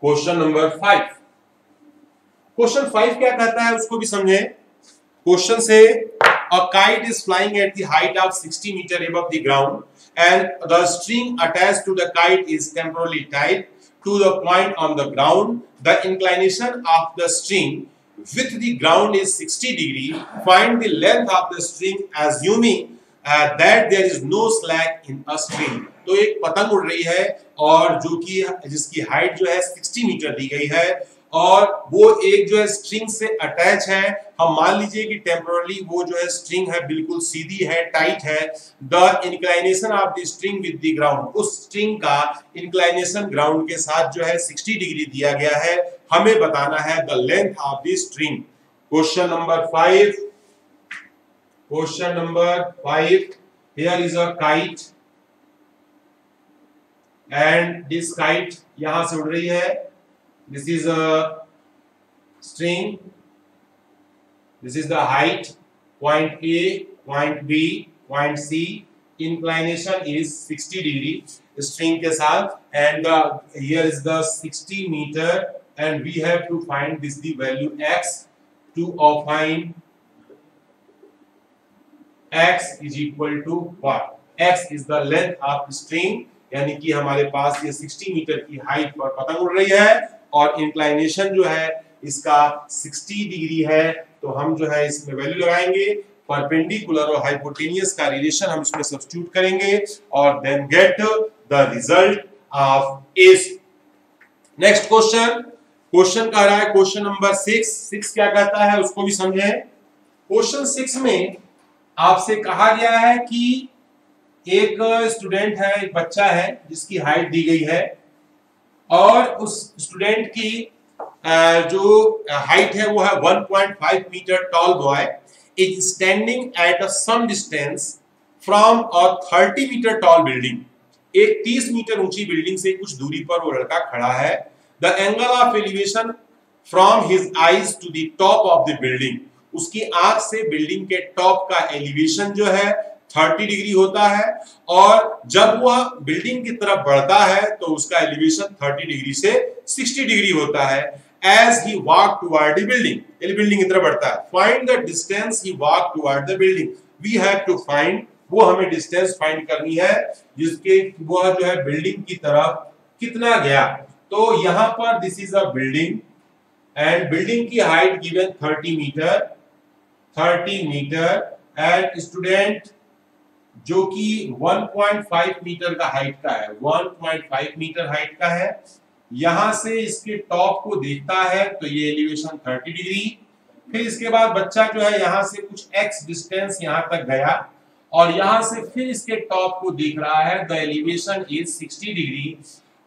Question number 5। Question 5 क्या कहता है उसको भी समझे। क्वेश्चन से a kite is flying at the height of 60 meter above the ground and the string attached to the kite is temporarily tied to the point on the ground. The inclination of the string with the ground is 60 degree. Find the length of the string assuming that there is no slack in a string. तो एक पतंग उड़ रही है और जो कि जिसकी हाइट जो है 60 मीटर दी गई है और वो एक जो है स्ट्रिंग से अटैच है। हम मान लीजिए कि टेम्पोरली वो जो है स्ट्रिंग है बिल्कुल सीधी है, टाइट है। The inclination of the string with the ground, उस स्ट्रिंग का इंक्लाइनेशन ग्राउंड के साथ जो है 60 डिग्री दिया गया है। हमें बताना है the length of the string. Question number 5। Question number 5, here is a kite and this kite यहां से उड़ रही है। This is a string. This is the height. Point A, point B, point C. Inclination is 60 degree. String के साथ and here is the 60 meter and we have to find this the value x to find x is equal to what? X is the length of the string, यानी कि हमारे पास ये 60 metre की height पर पतंग उड़ रही है और इंक्लाइनेशन जो है इसका 60 डिग्री है। तो हम जो है इसमें वैल्यू लगाएंगे, परपेंडिकुलर और हाइपोटेनियस का रिलेशन हम इसमें सब्स्टिट्यूट करेंगे और then get the result of S. Next question, question कह रहा है क्वेश्चन नंबर 6 क्या कहता है उसको भी समझें। क्वेश्चन 6 में आपसे कहा गया है कि एक स्टूडेंट है, एक बच्चा है जिसकी हाइट दी गई है और उस स्टूडेंट की जो हाइट है वो है 1.5 metre. Tall boy is standing at a some distance from a 30 metre tall building. एक 30 मीटर ऊंची बिल्डिंग से कुछ दूरी पर वो लड़का खड़ा है। The angle of elevation from his eyes to the top of the building, उसकी आंख से बिल्डिंग के टॉप का एलिवेशन जो है 30 डिग्री होता है और जब वह बिल्डिंग की तरफ बढ़ता है तो उसका एलिवेशन 30 डिग्री से 60 डिग्री होता है। As he walk toward the building, building की तरफ बढ़ता है। Find the distance he walk toward the building. We have to find, वो हमें डिस्टेंस फाइंड करनी है जिसके वह जो है बिल्डिंग की तरफ कितना गया। तो यहां पर this is a building and building की height given 30 meter and student जो कि 1.5 मीटर का हाइट का है, 1.5 मीटर हाइट का है। यहां से इसके टॉप को देखता है तो ये एलिवेशन 30 डिग्री। फिर इसके बाद बच्चा जो है यहां से कुछ x डिस्टेंस यहां तक गया और यहां से फिर इसके टॉप को देख रहा है। द एलिवेशन इज 60 डिग्री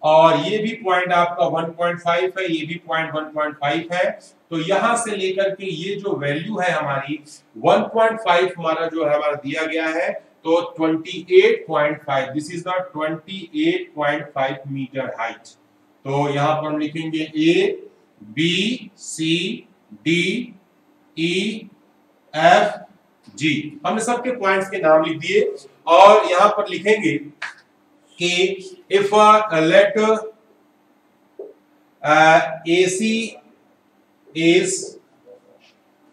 और ये भी पॉइंट आपका 1.5 है, ये भी पॉइंट 1.5 है। तो यहां से लेकर के ये जो वैल्यू है हमारी 1.5 हमारा जो है हमारा दिया गया है तो 28.5, this is the 28.5 metre height. तो यहां पर हम लिखेंगे A, B, C, D, E, F, G। हमने सबके पॉइंट्स के नाम लिख दिए और यहां पर लिखेंगे कि इफ लेट AC इज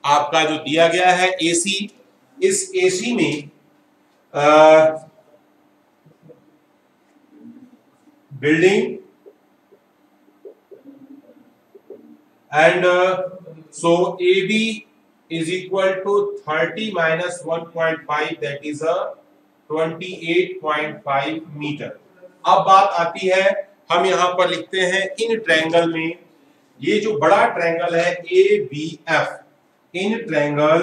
आपका जो दिया गया है AC, इस AC में building and so AB is equal to 30 minus 1.5 that is a 28.5 metre. अब बात आती है, हम यहां पर लिखते हैं इन ट्रायंगल में, ये जो बड़ा ट्रायंगल है ABF, in triangle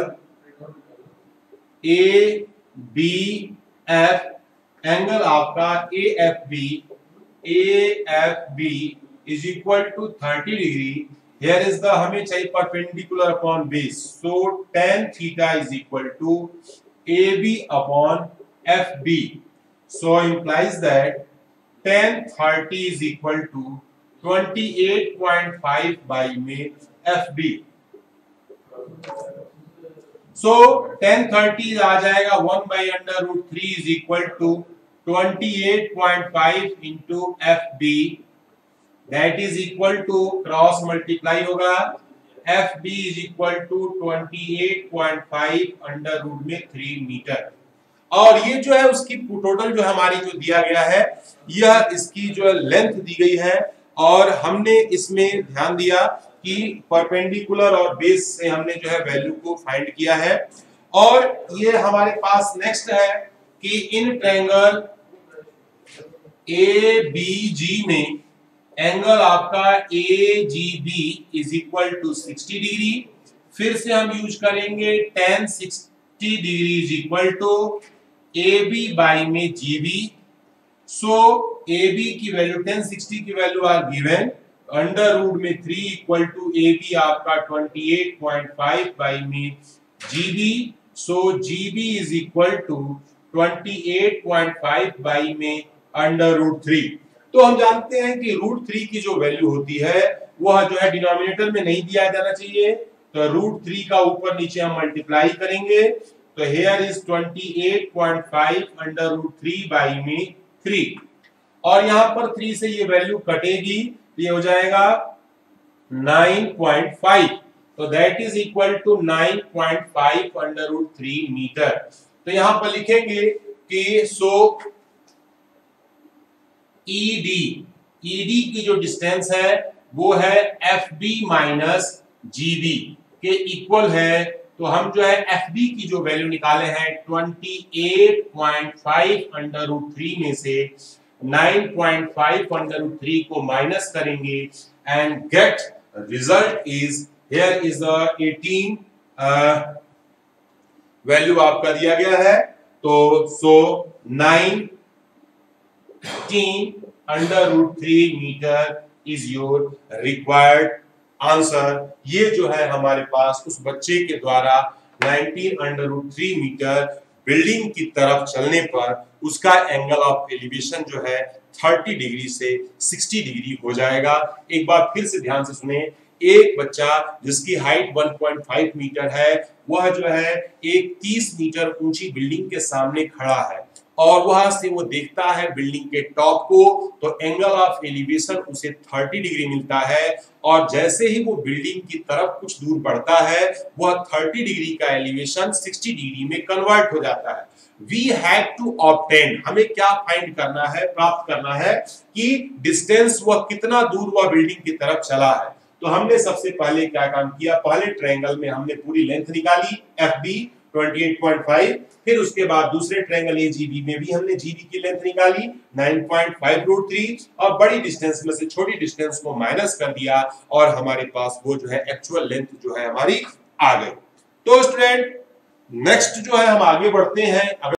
ABF angle आपका AFB is equal to 30 degree. Here is the हमें चाहिए perpendicular upon base, so tan theta is equal to AB upon FB, so implies that tan 30 is equal to 28.5 by में FB। So tan 30 आ जाएगा 1 by under root 3 is equal to 28.5 into FB that is equal to cross multiply होगा F B is equal to 28.5 under root में 3 metre. और ये जो है उसकी total जो हमारी जो दिया गया है, यह इसकी जो लेंथ दी गई है, और हमने इसमें ध्यान दिया कि परपेंडिकुलर और बेस से हमने जो है वैल्यू को फाइंड किया है। और ये हमारे पास नेक्स्ट है कि इन ट्रायंगल ए बी जी में एंगल आपका A G B is equal to 60 degree. फिर से हम यूज करेंगे tan 60 degree is equal to A B by में G B. So A B की वैल्यू 1060 की value are given under root में 3 इक्वल टू ए बी आपका 28.5 by में G B. So G B is equal to 28.5 by में under root 3। तो हम जानते हैं कि रूट 3 की जो वैल्यू होती है वह जो है डिनोमिनेटर में नहीं दिया जाना चाहिए, तो रूट 3 का ऊपर नीचे हम मल्टीप्लाई करेंगे। तो here is 28.5 under root 3 by में 3, और यहां पर 3 से ये वैल्यू कटेगी, ये हो जाएगा 9.5। तो that is equal to 9.5 under root 3 metre. तो यहां पर लिखेंगे कि सो ईडी की जो डिस्टेंस है वो है F B minus G B के इक्वल है। तो हम जो है एफ बी की जो वैल्यू निकाले हैं 28.5 अंडर रूट 3 में से 9.5 अंडर रूट 3 को माइनस करेंगे and get result is here is 18 value आपका दिया गया है। तो so 19 under root 3 metre is your required answer. ये जो है हमारे पास उस बच्चे के द्वारा 19 अंडर रूट 3 मीटर बिल्डिंग की तरफ चलने पर उसका एंगल ऑफ एलिवेशन जो है 30 डिग्री से 60 डिग्री हो जाएगा। एक बार फिर से ध्यान से सुने, एक बच्चा जिसकी हाइट 1.5 मीटर है वह जो है एक 30 मीटर ऊंची बिल्डिंग के सामने खड़ा है और वहां से वो देखता है बिल्डिंग के टॉप को, तो एंगल ऑफ एलिवेशन उसे 30 डिग्री मिलता है। और जैसे ही वो बिल्डिंग की तरफ कुछ दूर बढ़ता है वह 30 डिग्री का एलिवेशन 60 डिग्री में कन्वर्ट हो जाता है। वी हैव टू ऑब्टेन, हमें क्या फाइंड करना है, प्राप्त करना है कि डिस्टेंस वह कितना दूर वह बिल्डिंग की तरफ चला है। तो हमने सबसे पहले क्या काम किया, पहले ट्रायंगल में हमने पूरी लेंथ निकाली एफ बी 28.5, फिर उसके बाद दूसरे ट्रायंगल एजीबी में भी हमने जीबी की लेंथ निकाली 9.5 रूट 3, और बड़ी डिस्टेंस में से छोटी डिस्टेंस को माइनस कर दिया और हमारे पास वो जो है एक्चुअल लेंथ जो है हमारी आ गई। तो स्टूडेंट नेक्स्ट जो है हम आगे बढ़ते हैं।